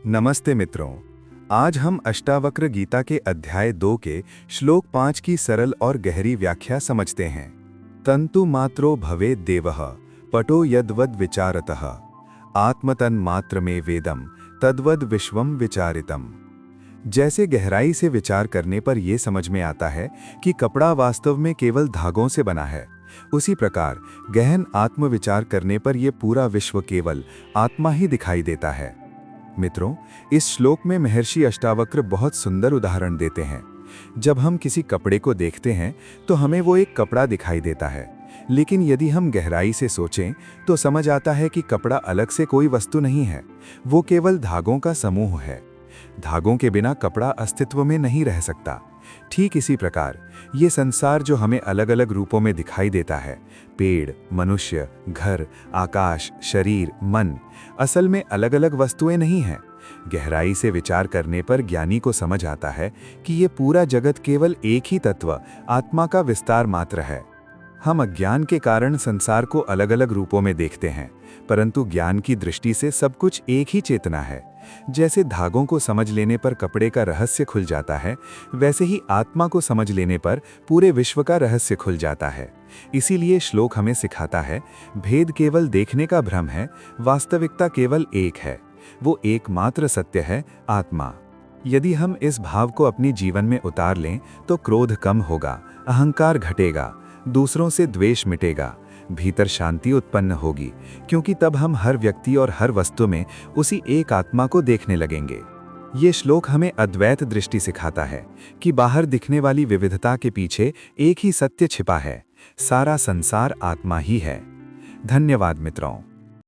नमस्ते मित्रों। आज हम अष्टावक्र गीता के अध्याय 2 के श्लोक 5 की सरल और गहरी व्याख्या समझते हैं। तंतु मात्रो भवेद् देवः पटो यद्वद विचारतः आत्मतन मात्र में वेदम तद्वद विश्वम विचारितम। जैसे गहराई से विचार करने पर यह समझ में आता है कि कपड़ा वास्तव में केवल धागों से बना है, उसी प्रकार गहन आत्मविचार करने पर यह पूरा विश्व केवल आत्मा ही दिखाई देता है। मित्रों, इस श्लोक में महर्षि अष्टावक्र बहुत सुंदर उदाहरण देते हैं। जब हम किसी कपड़े को देखते हैं तो हमें वो एक कपड़ा दिखाई देता है, लेकिन यदि हम गहराई से सोचें तो समझ आता है कि कपड़ा अलग से कोई वस्तु नहीं है, वो केवल धागों का समूह है। धागों के बिना कपड़ा अस्तित्व में नहीं रह सकता। ठीक इसी प्रकार ये संसार जो हमें अलग अलग रूपों में दिखाई देता है, पेड़, मनुष्य, घर, आकाश, शरीर, मन, असल में अलग अलग वस्तुएं नहीं हैं। गहराई से विचार करने पर ज्ञानी को समझ आता है कि ये पूरा जगत केवल एक ही तत्व, आत्मा का विस्तार मात्र है। हम अज्ञान के कारण संसार को अलग अलग रूपों में देखते हैं, परंतु ज्ञान की दृष्टि से सब कुछ एक ही चेतना है। जैसे धागों को समझ लेने पर कपड़े का रहस्य खुल जाता है, वैसे ही आत्मा को समझ लेने पर पूरे विश्व का रहस्य खुल जाता है। इसीलिए श्लोक हमें सिखाता है, भेद केवल देखने का भ्रम है, वास्तविकता केवल एक है। वो एकमात्र सत्य है, आत्मा। यदि हम इस भाव को अपनी जीवन में उतार लें तो क्रोध कम होगा, अहंकार घटेगा, दूसरों से द्वेष मिटेगा, भीतर शांति उत्पन्न होगी, क्योंकि तब हम हर व्यक्ति और हर वस्तु में उसी एक आत्मा को देखने लगेंगे। ये श्लोक हमें अद्वैत दृष्टि सिखाता है कि बाहर दिखने वाली विविधता के पीछे एक ही सत्य छिपा है, सारा संसार आत्मा ही है। धन्यवाद मित्रों।